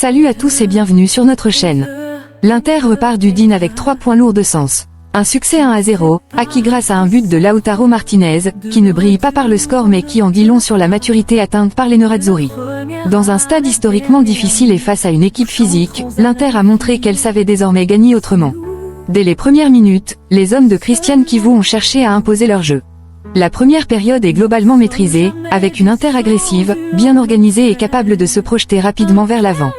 Salut à tous et bienvenue sur notre chaîne. L'Inter repart du DIN avec 3 points lourds de sens. Un succès 1-0, acquis grâce à un but de Lautaro Martinez, qui ne brille pas par le score mais qui en dit long sur la maturité atteinte par les Nerazzurri. Dans un stade historiquement difficile et face à une équipe physique, l'Inter a montré qu'elle savait désormais gagner autrement. Dès les premières minutes, les hommes de Cristian Chivu ont cherché à imposer leur jeu. La première période est globalement maîtrisée, avec une Inter agressive, bien organisée et capable de se projeter rapidement vers l'avant.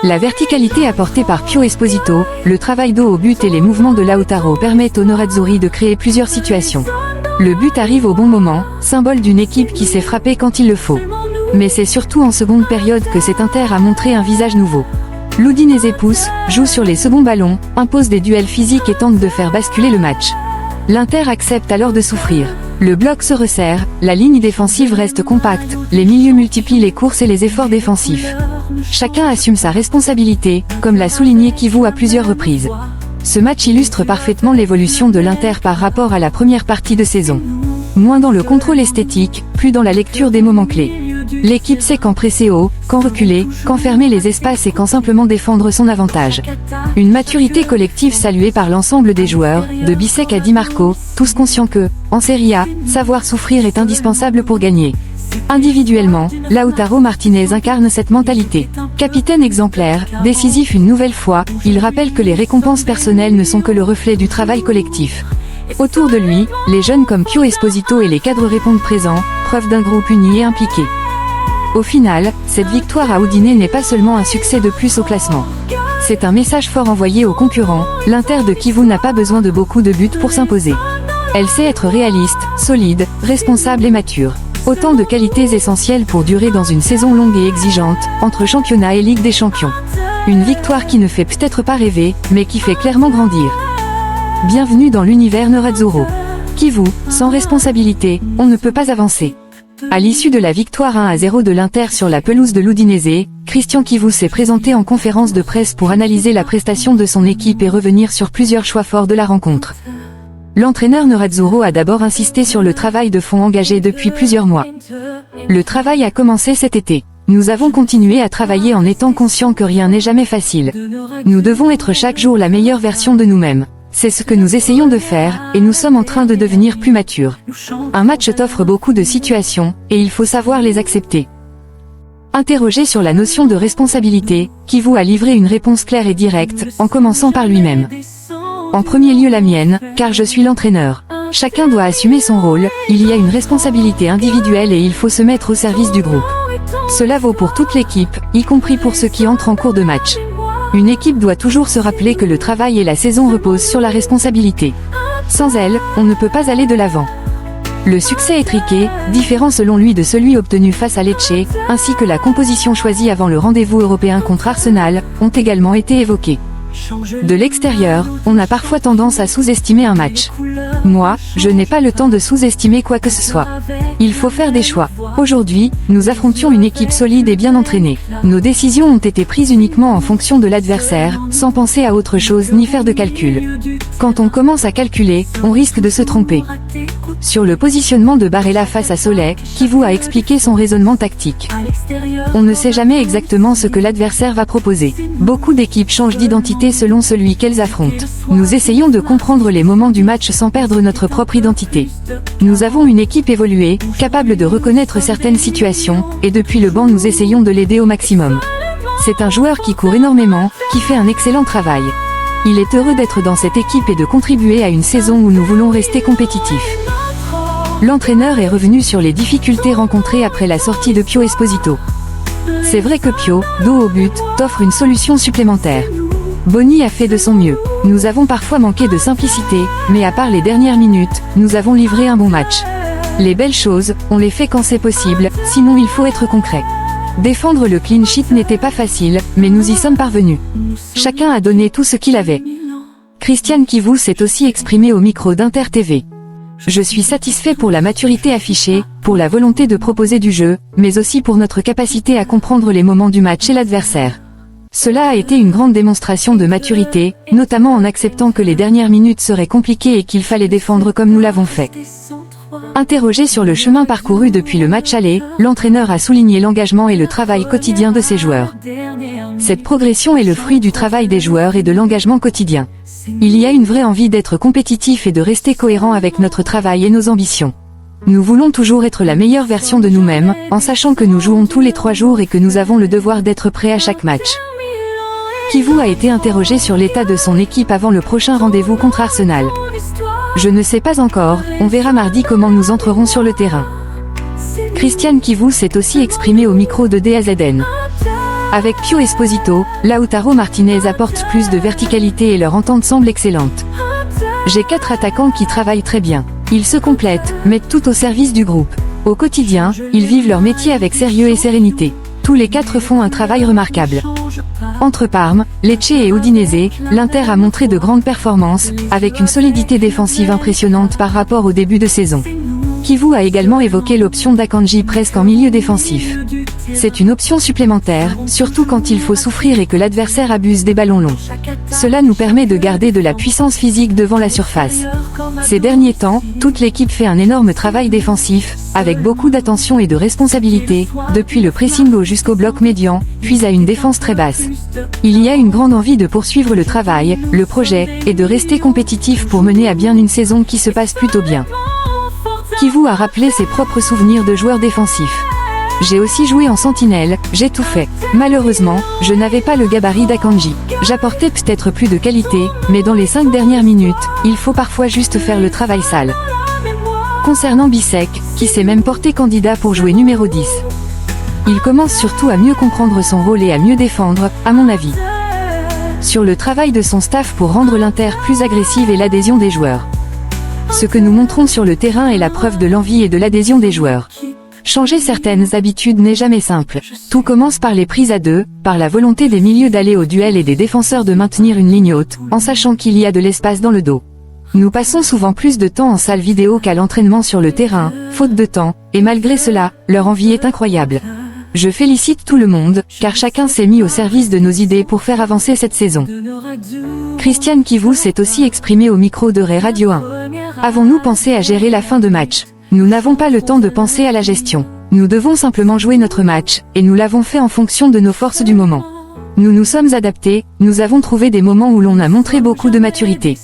La verticalité apportée par Pio Esposito, le travail dos au but et les mouvements de Lautaro permettent aux Nerazzurri de créer plusieurs situations. Le but arrive au bon moment, symbole d'une équipe qui sait frapper quand il le faut. Mais c'est surtout en seconde période que cet Inter a montré un visage nouveau. L'Udinese pousse, joue sur les seconds ballons, impose des duels physiques et tente de faire basculer le match. L'Inter accepte alors de souffrir. Le bloc se resserre, la ligne défensive reste compacte, les milieux multiplient les courses et les efforts défensifs. Chacun assume sa responsabilité, comme l'a souligné Chivu à plusieurs reprises. Ce match illustre parfaitement l'évolution de l'Inter par rapport à la première partie de saison. Moins dans le contrôle esthétique, plus dans la lecture des moments clés. L'équipe sait quand presser haut, quand reculer, quand fermer les espaces et quand simplement défendre son avantage. Une maturité collective saluée par l'ensemble des joueurs, de Bissek à Di Marco, tous conscients que, en Serie A, savoir souffrir est indispensable pour gagner. Individuellement, Lautaro Martinez incarne cette mentalité. Capitaine exemplaire, décisif une nouvelle fois, il rappelle que les récompenses personnelles ne sont que le reflet du travail collectif. Autour de lui, les jeunes comme Pio Esposito et les cadres répondent présents, preuve d'un groupe uni et impliqué. Au final, cette victoire à Udine n'est pas seulement un succès de plus au classement. C'est un message fort envoyé aux concurrents, l'Inter de Chivu n'a pas besoin de beaucoup de buts pour s'imposer. Elle sait être réaliste, solide, responsable et mature. Autant de qualités essentielles pour durer dans une saison longue et exigeante, entre championnat et Ligue des Champions. Une victoire qui ne fait peut-être pas rêver, mais qui fait clairement grandir. Bienvenue dans l'univers Nerazzurro. Chivu, sans responsabilité, on ne peut pas avancer. À l'issue de la victoire 1-0 de l'Inter sur la pelouse de l'Udinese, Cristian Chivu s'est présenté en conférence de presse pour analyser la prestation de son équipe et revenir sur plusieurs choix forts de la rencontre. L'entraîneur Nerazzurro a d'abord insisté sur le travail de fond engagé depuis plusieurs mois. Le travail a commencé cet été. Nous avons continué à travailler en étant conscients que rien n'est jamais facile. Nous devons être chaque jour la meilleure version de nous-mêmes. C'est ce que nous essayons de faire, et nous sommes en train de devenir plus matures. Un match t'offre beaucoup de situations, et il faut savoir les accepter. Interrogé sur la notion de responsabilité, Chivu a livré une réponse claire et directe, en commençant par lui-même. En premier lieu la mienne, car je suis l'entraîneur. Chacun doit assumer son rôle, il y a une responsabilité individuelle et il faut se mettre au service du groupe. Cela vaut pour toute l'équipe, y compris pour ceux qui entrent en cours de match. Une équipe doit toujours se rappeler que le travail et la saison reposent sur la responsabilité. Sans elle, on ne peut pas aller de l'avant. Le succès étriqué, différent selon lui de celui obtenu face à Lecce, ainsi que la composition choisie avant le rendez-vous européen contre Arsenal, ont également été évoqués. De l'extérieur, on a parfois tendance à sous-estimer un match. Moi, je n'ai pas le temps de sous-estimer quoi que ce soit. Il faut faire des choix. Aujourd'hui, nous affrontions une équipe solide et bien entraînée. Nos décisions ont été prises uniquement en fonction de l'adversaire, sans penser à autre chose ni faire de calcul. Quand on commence à calculer, on risque de se tromper. Sur le positionnement de Barella face à Soleil, Chivu a expliqué son raisonnement tactique. On ne sait jamais exactement ce que l'adversaire va proposer. Beaucoup d'équipes changent d'identité selon celui qu'elles affrontent. Nous essayons de comprendre les moments du match sans perdre notre propre identité. Nous avons une équipe évoluée, capable de reconnaître certaines situations, et depuis le banc nous essayons de l'aider au maximum. C'est un joueur qui court énormément, qui fait un excellent travail. Il est heureux d'être dans cette équipe et de contribuer à une saison où nous voulons rester compétitifs. L'entraîneur est revenu sur les difficultés rencontrées après la sortie de Pio Esposito. C'est vrai que Pio, dos au but, t'offre une solution supplémentaire. Boni a fait de son mieux. Nous avons parfois manqué de simplicité, mais à part les dernières minutes, nous avons livré un bon match. Les belles choses, on les fait quand c'est possible, sinon il faut être concret. Défendre le clean sheet n'était pas facile, mais nous y sommes parvenus. Chacun a donné tout ce qu'il avait. Cristian Chivu s'est aussi exprimé au micro d'Inter TV. Je suis satisfait pour la maturité affichée, pour la volonté de proposer du jeu, mais aussi pour notre capacité à comprendre les moments du match et l'adversaire. Cela a été une grande démonstration de maturité, notamment en acceptant que les dernières minutes seraient compliquées et qu'il fallait défendre comme nous l'avons fait. Interrogé sur le chemin parcouru depuis le match aller, l'entraîneur a souligné l'engagement et le travail quotidien de ses joueurs. Cette progression est le fruit du travail des joueurs et de l'engagement quotidien. Il y a une vraie envie d'être compétitif et de rester cohérent avec notre travail et nos ambitions. Nous voulons toujours être la meilleure version de nous-mêmes, en sachant que nous jouons tous les 3 jours et que nous avons le devoir d'être prêts à chaque match. Kivu a été interrogé sur l'état de son équipe avant le prochain rendez-vous contre Arsenal. Je ne sais pas encore, on verra mardi comment nous entrerons sur le terrain. Christian Kivu s'est aussi exprimé au micro de DAZN. Avec Pio Esposito, Lautaro Martinez apporte plus de verticalité et leur entente semble excellente. J'ai 4 attaquants qui travaillent très bien. Ils se complètent, mettent tout au service du groupe. Au quotidien, ils vivent leur métier avec sérieux et sérénité. Tous les 4 font un travail remarquable. Entre Parme, Lecce et Udinese, l'Inter a montré de grandes performances, avec une solidité défensive impressionnante par rapport au début de saison. Kivu a également évoqué l'option d'Akanji presque en milieu défensif. C'est une option supplémentaire, surtout quand il faut souffrir et que l'adversaire abuse des ballons longs. Cela nous permet de garder de la puissance physique devant la surface. Ces derniers temps, toute l'équipe fait un énorme travail défensif, avec beaucoup d'attention et de responsabilité, depuis le pressing haut jusqu'au bloc médian, puis à une défense très basse. Il y a une grande envie de poursuivre le travail, le projet, et de rester compétitif pour mener à bien une saison qui se passe plutôt bien. Kivu a rappelé ses propres souvenirs de joueur défensif. J'ai aussi joué en sentinelle, j'ai tout fait. Malheureusement, je n'avais pas le gabarit d'Akanji. J'apportais peut-être plus de qualité, mais dans les 5 dernières minutes, il faut parfois juste faire le travail sale. Concernant Bisek, qui s'est même porté candidat pour jouer numéro 10. Il commence surtout à mieux comprendre son rôle et à mieux défendre, à mon avis. Sur le travail de son staff pour rendre l'Inter plus agressive et l'adhésion des joueurs. Ce que nous montrons sur le terrain est la preuve de l'envie et de l'adhésion des joueurs. Changer certaines habitudes n'est jamais simple. Tout commence par les prises à 2, par la volonté des milieux d'aller au duel et des défenseurs de maintenir une ligne haute, en sachant qu'il y a de l'espace dans le dos. Nous passons souvent plus de temps en salle vidéo qu'à l'entraînement sur le terrain, faute de temps, et malgré cela, leur envie est incroyable. Je félicite tout le monde, car chacun s'est mis au service de nos idées pour faire avancer cette saison. Christian Kivu s'est aussi exprimé au micro de Rai Radio 1. Avons-nous pensé à gérer la fin de match? Nous n'avons pas le temps de penser à la gestion. Nous devons simplement jouer notre match, et nous l'avons fait en fonction de nos forces du moment. Nous nous sommes adaptés, nous avons trouvé des moments où l'on a montré beaucoup de maturité.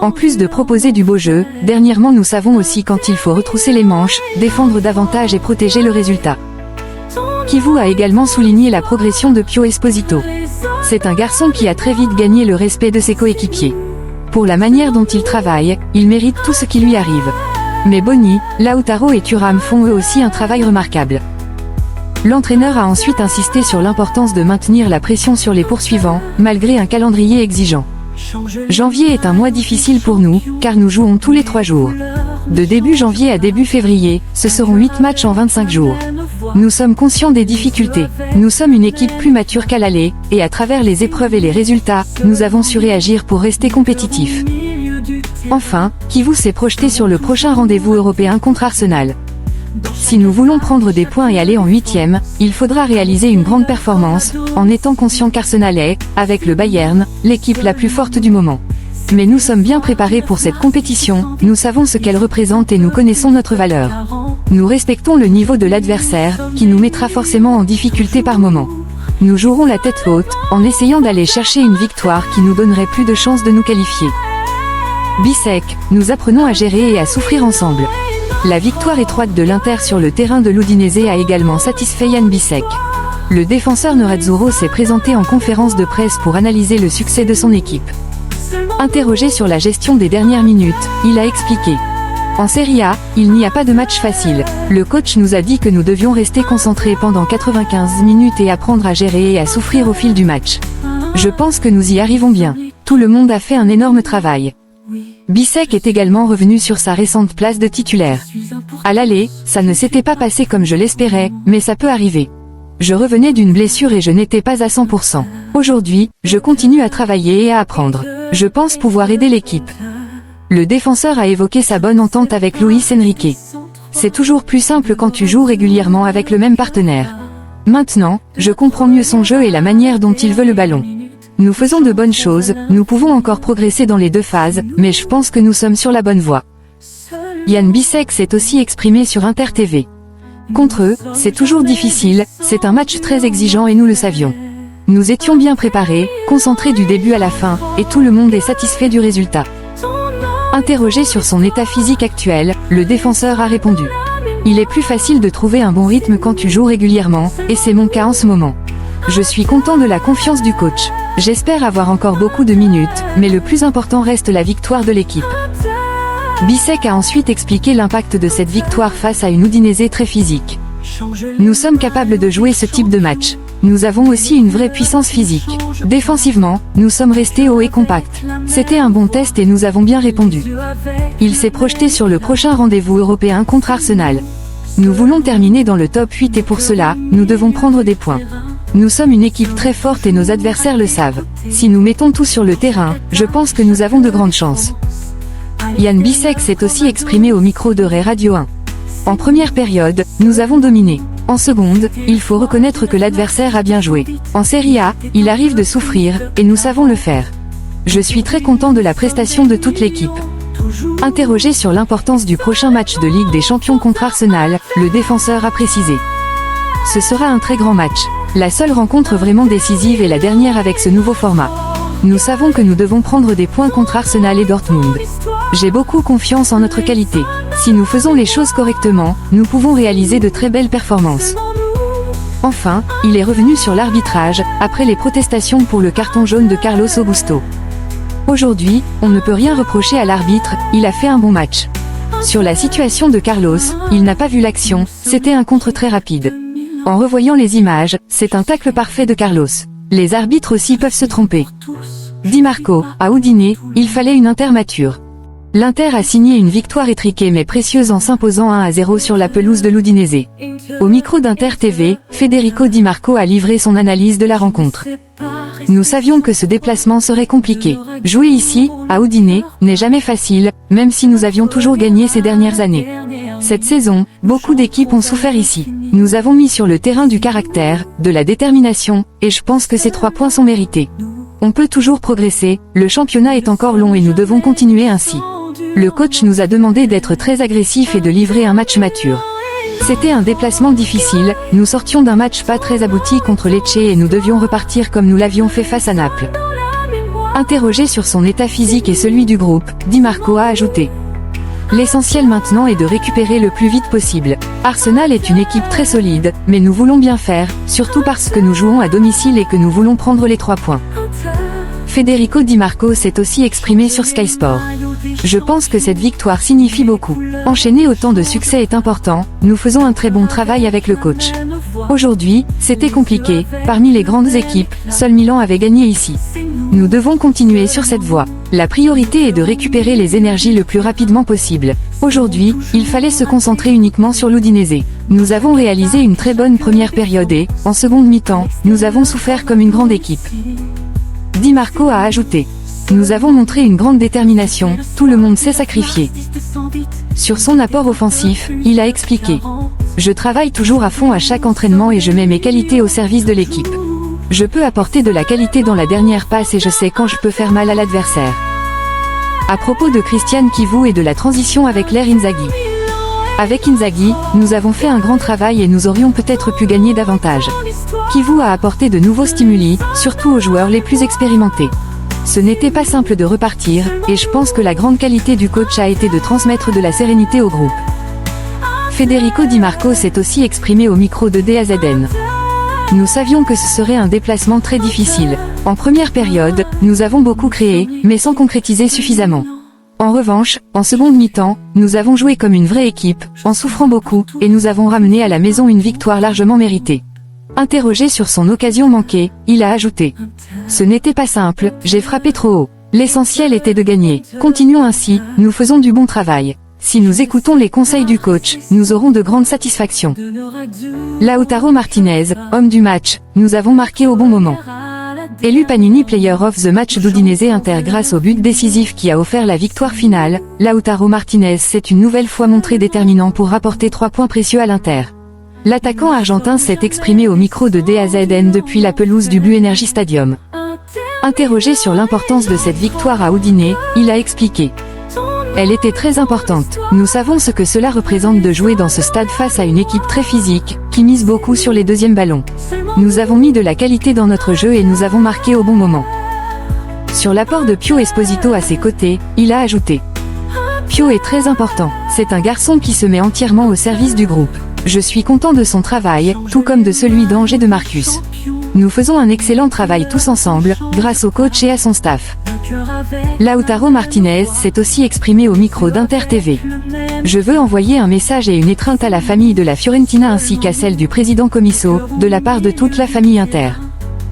En plus de proposer du beau jeu, dernièrement nous savons aussi quand il faut retrousser les manches, défendre davantage et protéger le résultat. Kivu a également souligné la progression de Pio Esposito. C'est un garçon qui a très vite gagné le respect de ses coéquipiers. Pour la manière dont il travaille, il mérite tout ce qui lui arrive. Mais Boni, Lautaro et Thuram font eux aussi un travail remarquable. L'entraîneur a ensuite insisté sur l'importance de maintenir la pression sur les poursuivants, malgré un calendrier exigeant. Janvier est un mois difficile pour nous, car nous jouons tous les 3 jours. De début janvier à début février, ce seront 8 matchs en 25 jours. Nous sommes conscients des difficultés. Nous sommes une équipe plus mature qu'à l'aller, et à travers les épreuves et les résultats, nous avons su réagir pour rester compétitifs. Enfin, Kivu s'est projeté sur le prochain rendez-vous européen contre Arsenal. Si nous voulons prendre des points et aller en 8e, il faudra réaliser une grande performance, en étant conscient qu'Arsenal est, avec le Bayern, l'équipe la plus forte du moment. Mais nous sommes bien préparés pour cette compétition, nous savons ce qu'elle représente et nous connaissons notre valeur. Nous respectons le niveau de l'adversaire, qui nous mettra forcément en difficulté par moment. Nous jouerons la tête haute, en essayant d'aller chercher une victoire qui nous donnerait plus de chances de nous qualifier. Bisek, nous apprenons à gérer et à souffrir ensemble. La victoire étroite de l'Inter sur le terrain de l'Udinese a également satisfait Jan Bisek. Le défenseur Nerazzurro s'est présenté en conférence de presse pour analyser le succès de son équipe. Interrogé sur la gestion des dernières minutes, il a expliqué. En Serie A, il n'y a pas de match facile. Le coach nous a dit que nous devions rester concentrés pendant 95 minutes et apprendre à gérer et à souffrir au fil du match. Je pense que nous y arrivons bien. Tout le monde a fait un énorme travail. Bisek est également revenu sur sa récente place de titulaire. À l'aller, ça ne s'était pas passé comme je l'espérais, mais ça peut arriver. Je revenais d'une blessure et je n'étais pas à 100%. Aujourd'hui, je continue à travailler et à apprendre. Je pense pouvoir aider l'équipe. Le défenseur a évoqué sa bonne entente avec Luis Enrique. C'est toujours plus simple quand tu joues régulièrement avec le même partenaire. Maintenant, je comprends mieux son jeu et la manière dont il veut le ballon. Nous faisons de bonnes choses, nous pouvons encore progresser dans les 2 phases, mais je pense que nous sommes sur la bonne voie. Jan Bissek s'est aussi exprimé sur Inter TV. Contre eux, c'est toujours difficile, c'est un match très exigeant et nous le savions. Nous étions bien préparés, concentrés du début à la fin, et tout le monde est satisfait du résultat. Interrogé sur son état physique actuel, le défenseur a répondu. Il est plus facile de trouver un bon rythme quand tu joues régulièrement, et c'est mon cas en ce moment. Je suis content de la confiance du coach. J'espère avoir encore beaucoup de minutes, mais le plus important reste la victoire de l'équipe. Bissek a ensuite expliqué l'impact de cette victoire face à une Udinese très physique. Nous sommes capables de jouer ce type de match. Nous avons aussi une vraie puissance physique. Défensivement, nous sommes restés hauts et compacts. C'était un bon test et nous avons bien répondu. Il s'est projeté sur le prochain rendez-vous européen contre Arsenal. Nous voulons terminer dans le top 8 et pour cela, nous devons prendre des points. Nous sommes une équipe très forte et nos adversaires le savent. Si nous mettons tout sur le terrain, je pense que nous avons de grandes chances. Jan Bissek s'est aussi exprimé au micro de Rai Radio 1. En première période, nous avons dominé. En seconde, il faut reconnaître que l'adversaire a bien joué. En Serie A, il arrive de souffrir, et nous savons le faire. Je suis très content de la prestation de toute l'équipe. Interrogé sur l'importance du prochain match de Ligue des Champions contre Arsenal, le défenseur a précisé. Ce sera un très grand match. La seule rencontre vraiment décisive est la dernière avec ce nouveau format. Nous savons que nous devons prendre des points contre Arsenal et Dortmund. J'ai beaucoup confiance en notre qualité. Si nous faisons les choses correctement, nous pouvons réaliser de très belles performances. Enfin, il est revenu sur l'arbitrage, après les protestations pour le carton jaune de Carlos Augusto. Aujourd'hui, on ne peut rien reprocher à l'arbitre, il a fait un bon match. Sur la situation de Carlos, il n'a pas vu l'action, c'était un contre très rapide. En revoyant les images, c'est un tacle parfait de Carlos. Les arbitres aussi peuvent se tromper. Di Marco, à Udine, il fallait une Inter mature. L'Inter a signé une victoire étriquée mais précieuse en s'imposant 1-0 sur la pelouse de l'Udinese. Au micro d'Inter TV, Federico Di Marco a livré son analyse de la rencontre. Nous savions que ce déplacement serait compliqué. Jouer ici, à Udine, n'est jamais facile, même si nous avions toujours gagné ces dernières années. Cette saison, beaucoup d'équipes ont souffert ici. Nous avons mis sur le terrain du caractère, de la détermination, et je pense que ces 3 points sont mérités. On peut toujours progresser, le championnat est encore long et nous devons continuer ainsi. Le coach nous a demandé d'être très agressif et de livrer un match mature. C'était un déplacement difficile, nous sortions d'un match pas très abouti contre Lecce et nous devions repartir comme nous l'avions fait face à Naples. Interrogé sur son état physique et celui du groupe, Di Marco a ajouté. L'essentiel maintenant est de récupérer le plus vite possible. Arsenal est une équipe très solide, mais nous voulons bien faire, surtout parce que nous jouons à domicile et que nous voulons prendre les 3 points. Federico Di Marco s'est aussi exprimé sur Sky Sport. Je pense que cette victoire signifie beaucoup. Enchaîner autant de succès est important, nous faisons un très bon travail avec le coach. Aujourd'hui, c'était compliqué, parmi les grandes équipes, seul Milan avait gagné ici. Nous devons continuer sur cette voie. La priorité est de récupérer les énergies le plus rapidement possible. Aujourd'hui, il fallait se concentrer uniquement sur l'Udinese. Nous avons réalisé une très bonne première période et, en seconde mi-temps, nous avons souffert comme une grande équipe. Di Marco a ajouté. Nous avons montré une grande détermination, tout le monde s'est sacrifié. Sur son apport offensif, il a expliqué. Je travaille toujours à fond à chaque entraînement et je mets mes qualités au service de l'équipe. Je peux apporter de la qualité dans la dernière passe et je sais quand je peux faire mal à l'adversaire. À propos de Christian Chivu et de la transition avec l'ère Inzaghi. Avec Inzaghi, nous avons fait un grand travail et nous aurions peut-être pu gagner davantage. Chivu a apporté de nouveaux stimuli, surtout aux joueurs les plus expérimentés. Ce n'était pas simple de repartir, et je pense que la grande qualité du coach a été de transmettre de la sérénité au groupe. Federico Di Marco s'est aussi exprimé au micro de DAZN. Nous savions que ce serait un déplacement très difficile. En première période, nous avons beaucoup créé, mais sans concrétiser suffisamment. En revanche, en seconde mi-temps, nous avons joué comme une vraie équipe, en souffrant beaucoup, et nous avons ramené à la maison une victoire largement méritée. Interrogé sur son occasion manquée, il a ajouté. Ce n'était pas simple, j'ai frappé trop haut. L'essentiel était de gagner. Continuons ainsi, nous faisons du bon travail. Si nous écoutons les conseils du coach, nous aurons de grandes satisfactions. Lautaro Martinez, homme du match, nous avons marqué au bon moment. Élu Panini Player of the Match d'Udinese Inter grâce au but décisif qui a offert la victoire finale, Lautaro Martinez s'est une nouvelle fois montré déterminant pour rapporter 3 points précieux à l'Inter. L'attaquant argentin s'est exprimé au micro de DAZN depuis la pelouse du Blue Energy Stadium. Interrogé sur l'importance de cette victoire à Udine, il a expliqué. Elle était très importante. Nous savons ce que cela représente de jouer dans ce stade face à une équipe très physique, qui mise beaucoup sur les deuxièmes ballons. Nous avons mis de la qualité dans notre jeu et nous avons marqué au bon moment. Sur l'apport de Pio Esposito à ses côtés, il a ajouté: Pio est très important. C'est un garçon qui se met entièrement au service du groupe. Je suis content de son travail, tout comme de celui d'Ange et de Marcus. Nous faisons un excellent travail tous ensemble, grâce au coach et à son staff. Lautaro Martinez s'est aussi exprimé au micro d'Inter TV. Je veux envoyer un message et une étreinte à la famille de la Fiorentina ainsi qu'à celle du président Commisso, de la part de toute la famille Inter.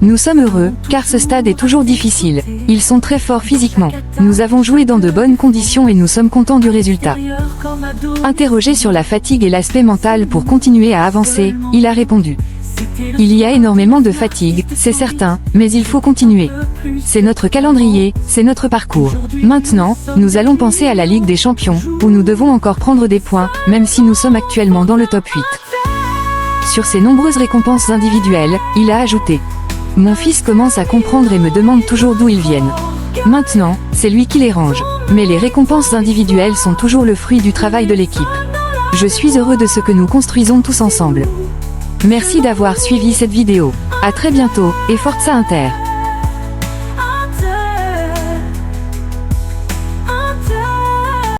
Nous sommes heureux, car ce stade est toujours difficile. Ils sont très forts physiquement. Nous avons joué dans de bonnes conditions et nous sommes contents du résultat. Interrogé sur la fatigue et l'aspect mental pour continuer à avancer, il a répondu: Il y a énormément de fatigue, c'est certain, mais il faut continuer. C'est notre calendrier, c'est notre parcours. Maintenant, nous allons penser à la Ligue des Champions, où nous devons encore prendre des points, même si nous sommes actuellement dans le top 8. Sur ses nombreuses récompenses individuelles, il a ajouté: Mon fils commence à comprendre et me demande toujours d'où ils viennent. Maintenant, c'est lui qui les range. Mais les récompenses individuelles sont toujours le fruit du travail de l'équipe. Je suis heureux de ce que nous construisons tous ensemble. Merci d'avoir suivi cette vidéo. À très bientôt, et Forza Inter!